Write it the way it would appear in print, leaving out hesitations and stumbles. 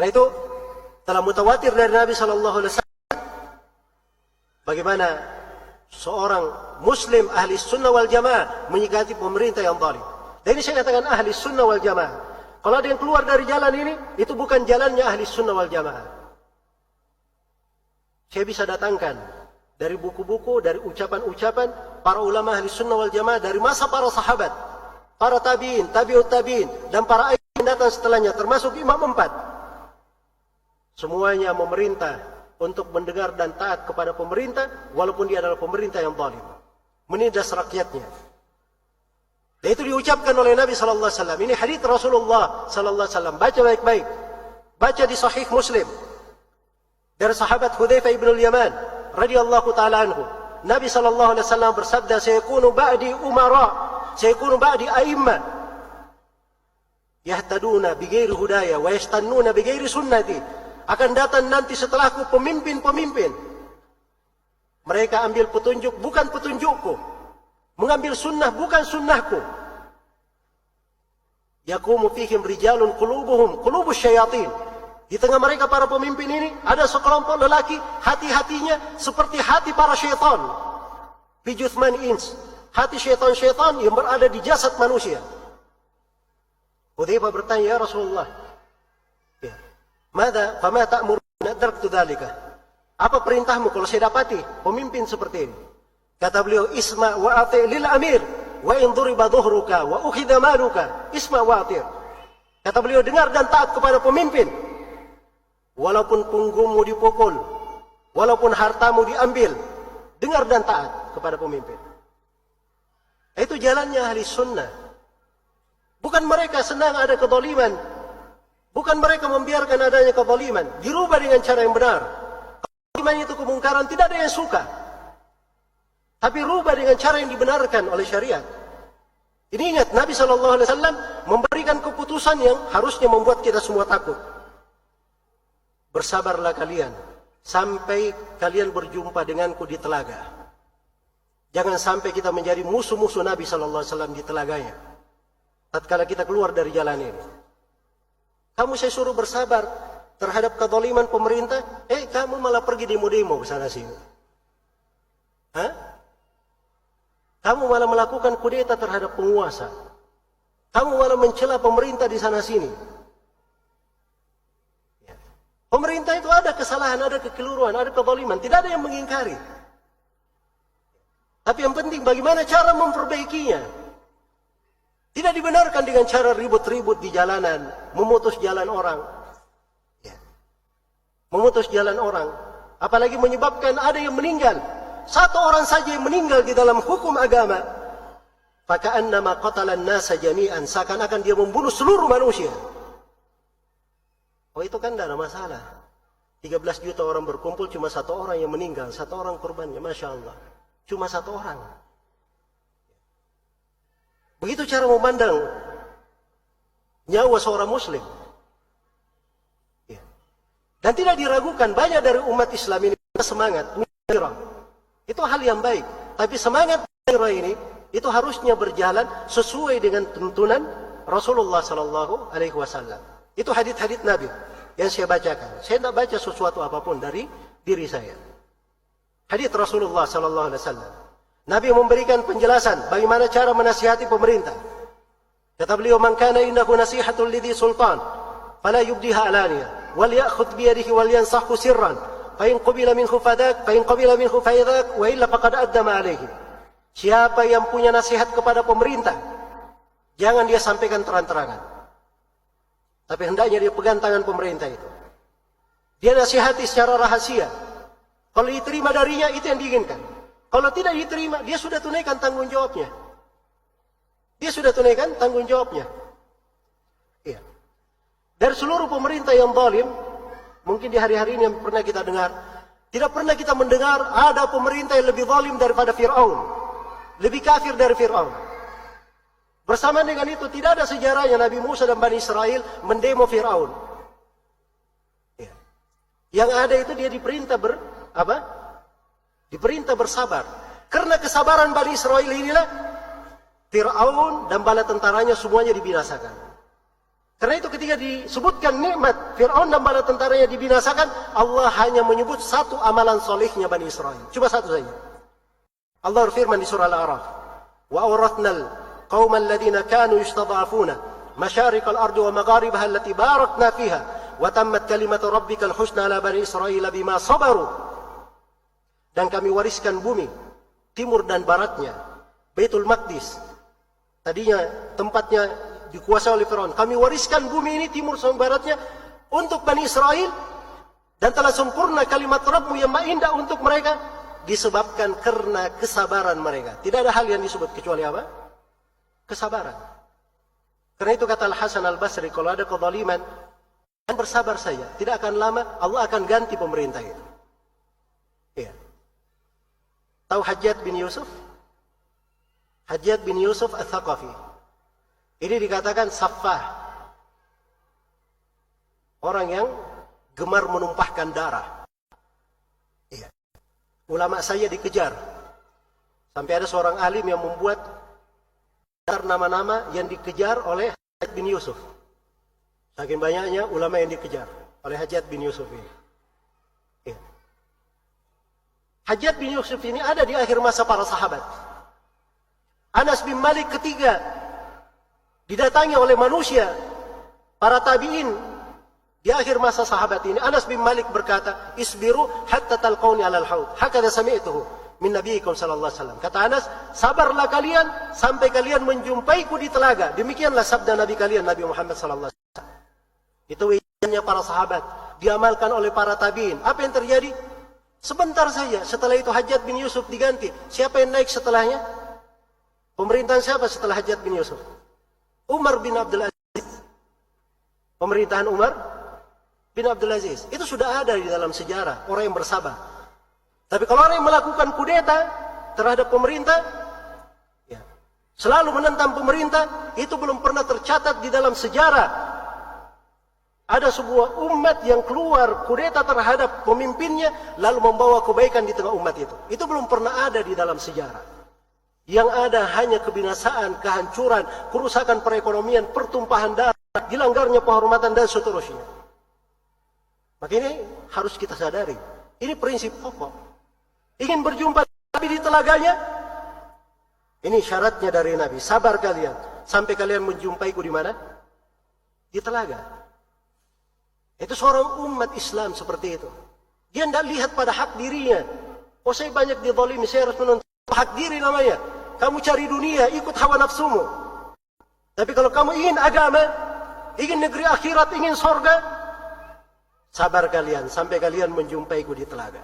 Karena itu telah mutawatir dari Nabi sallallahu alaihi wasallam bagaimana seorang muslim ahli sunnah wal jamaah menyikapi pemerintah yang zalim. Dan ini saya katakan ahli sunnah wal jamaah. Kalau ada yang keluar dari jalan ini, itu bukan jalannya ahli sunnah wal jamaah. Saya bisa datangkan dari buku-buku, dari ucapan-ucapan para ulama ahli sunnah wal jamaah dari masa para sahabat, para tabi'in, tabi'ut tabi'in, dan para ayat yang datang setelahnya, termasuk imam 4. Semuanya memerintah untuk mendengar dan taat kepada pemerintah, walaupun dia adalah pemerintah yang zalim, menindas rakyatnya. Dan itu diucapkan oleh Nabi sallallahu alaihi wasallam. Ini hadits Rasulullah sallallahu alaihi wasallam. Baca baik-baik. Baca di Sahih Muslim. Dari sahabat Hudzaifah ibn al-Yaman radhiyallahu taala anhu. Nabi sallallahu alaihi wasallam bersabda, "Sayakunu ba'di umara, sayakunu ba'di a'imma yahtaduna bighairi hudaya wa yastannuna bighairi sunnati." Akan datang nanti setelahku pemimpin-pemimpin. Mereka ambil petunjuk bukan petunjukku, mengambil sunnah bukan sunnahku. Yaqumu fihim rijalun qulubuhum qulubus syayatin. Di tengah mereka para pemimpin ini ada sekelompok lelaki hati-hatinya seperti hati para syaitan. Fi juthman ins, hati syaitan-syaitan yang berada di jasad manusia. Hudzaifah bertanya, "Ya Rasulullah, Mada fama ta'muruna adraktu dzalika?" Apa perintahmu kalau saya dapati pemimpin seperti ini? Kata beliau, "Isma wa ati' lil amir wa in duriba dhuhruka wa ukhidha maluka, isma wa ati'." Kata beliau, dengar dan taat kepada pemimpin. Walaupun punggungmu dipukul, walaupun hartamu diambil, dengar dan taat kepada pemimpin. Itu jalannya ahli sunnah. Bukan mereka senang ada kezaliman. Bukan mereka membiarkan adanya kezaliman, dirubah dengan cara yang benar. Kezaliman itu kemungkaran, tidak ada yang suka. Tapi rubah dengan cara yang dibenarkan oleh syariat. Ini ingat, Nabi SAW memberikan keputusan yang harusnya membuat kita semua takut. Bersabarlah kalian, sampai kalian berjumpa denganku di telaga. Jangan sampai kita menjadi musuh-musuh Nabi SAW di telaganya. Tatkala kita keluar dari jalan ini. Kamu saya suruh bersabar terhadap kezaliman pemerintah, kamu malah pergi demo-demo ke sana sini. Hah? Kamu malah melakukan kudeta terhadap penguasa. Kamu malah mencela pemerintah di sana sini. Ya. Pemerintah itu ada kesalahan, ada kekeliruan, ada kezaliman, tidak ada yang mengingkari. Tapi yang penting bagaimana cara memperbaikinya. Tidak dibenarkan dengan cara ribut-ribut di jalanan, memutus jalan orang. Ya. Memutus jalan orang. Apalagi menyebabkan ada yang meninggal. Satu orang saja yang meninggal di dalam hukum agama. Faka'annama qatalan nasa jami'an. Seakan-akan dia membunuh seluruh manusia. Oh itu kan tidak ada masalah. 13 juta orang berkumpul, cuma satu orang yang meninggal. Satu orang korbannya, Masya Allah. Cuma satu orang. Begitu cara memandang nyawa seorang muslim. Ya. Dan tidak diragukan, banyak dari umat Islam ini semangat. Itu hal yang baik. Tapi semangat ini, itu harusnya berjalan sesuai dengan tuntunan Rasulullah SAW. Itu hadits-hadits Nabi yang saya bacakan. Saya tidak baca sesuatu apapun dari diri saya. Hadits Rasulullah SAW. Nabi memberikan penjelasan bagaimana cara menasihati pemerintah. Kata beliau, "Man kana innahu nasihatul lidhi sultan, fala yubdiha alaniya, wal ya'khudh bi yadihi wal yansahhu sirran, fa in qabila minhu fadak, fa in qabila minhu faidak, wa illa faqad addama alaihi." Siapa yang punya nasihat kepada pemerintah, jangan dia sampaikan terang-terangan. Tapi hendaknya dia pegang tangan pemerintah itu. Dia nasihati secara rahasia. Kalau diterima darinya, itu yang diinginkan. Kalau tidak diterima, dia sudah tunaikan tanggung jawabnya. Dia sudah tunaikan tanggung jawabnya. Iya. Dari seluruh pemerintah yang zalim, mungkin di hari-hari ini yang pernah kita dengar, tidak pernah kita mendengar ada pemerintah yang lebih zalim daripada Fir'aun. Lebih kafir dari Fir'aun. Bersama dengan itu, tidak ada sejarahnya Nabi Musa dan Bani Israel mendemo Fir'aun. Iya. Yang ada itu dia diperintah diperintah bersabar. Karena kesabaran Bani Israel inilah Fir'aun dan bala tentaranya semuanya dibinasakan. Karena itu ketika disebutkan nikmat Fir'aun dan bala tentaranya dibinasakan, Allah hanya menyebut satu amalan solehnya Bani Israel. Cuma satu saja. Allah berfirman di surah Al-A'raf, "Wa awrathnal qaumal ladzina kanu yastad'afuna masharikal ardi wa magharibaha allati barakna fiha wa tammat kalimatu rabbikal husna ala bani Israil bima sabaru." Dan kami wariskan bumi timur dan baratnya, Baitul Maqdis. Tadinya tempatnya dikuasai oleh Fir'aun. Kami wariskan bumi ini timur sama baratnya untuk Bani Israel, dan telah sempurna kalimat Rabbmu yang maha indah untuk mereka disebabkan karena kesabaran mereka. Tidak ada hal yang disebut kecuali apa? Kesabaran. Karena itu kata Al-Hasan Al-Basri, kalau ada kezaliman, dan bersabar saja, tidak akan lama Allah akan ganti pemerintah itu. Iya. Tahu Hajjaj bin Yusuf? Hajjaj bin Yusuf Al-Thaqafi. Ini dikatakan saffah, orang yang gemar menumpahkan darah. Iya. Ulama saya dikejar, sampai ada seorang alim yang membuat nama-nama yang dikejar oleh Hajjaj bin Yusuf. Saking banyaknya ulama yang dikejar oleh Hajjaj bin Yusuf ini. Iya. Hajjaj bin Yusuf ini ada di akhir masa para sahabat. Anas bin Malik ketiga didatangi oleh manusia, para tabi'in di akhir masa sahabat ini. Anas bin Malik berkata, "Isbiru hatta talqauni 'alal haud." Hakadha sami'tuhu min nabiyikum sallallahu alaihi wasallam. Kata Anas, sabarlah kalian sampai kalian menjumpaiku di telaga. Demikianlah sabda Nabi kalian, Nabi Muhammad sallallahu alaihi wasallam. Itu wilayahnya para sahabat, diamalkan oleh para tabi'in. Apa yang terjadi? Sebentar saja setelah itu Hajjaj bin Yusuf diganti. Siapa yang naik setelahnya? Pemerintahan siapa setelah Hajjaj bin Yusuf? Umar bin Abdul Aziz. Pemerintahan Umar bin Abdul Aziz. Itu sudah ada di dalam sejarah, orang yang bersabar. Tapi kalau orang yang melakukan kudeta terhadap pemerintah, ya, selalu menentang pemerintah, itu belum pernah tercatat di dalam sejarah. Ada sebuah umat yang keluar kudeta terhadap pemimpinnya, lalu membawa kebaikan di tengah umat itu. Itu belum pernah ada di dalam sejarah. Yang ada hanya kebinasaan, kehancuran, kerusakan perekonomian, pertumpahan darah, dilanggarnya penghormatan dan seterusnya. Maka ini harus kita sadari. Ini prinsip pokok. Ingin berjumpa Nabi di telaganya? Ini syaratnya dari Nabi. Sabar kalian sampai kalian menjumpaiku di mana? Di telaga. Itu seorang umat Islam seperti itu. Dia tidak lihat pada hak dirinya. Oh, saya banyak dizalimi, saya harus menuntut hak diri namanya. Kamu cari dunia, ikut hawa nafsumu. Tapi kalau kamu ingin agama, ingin negeri akhirat, ingin sorga, sabar kalian sampai kalian menjumpaiku di telaga.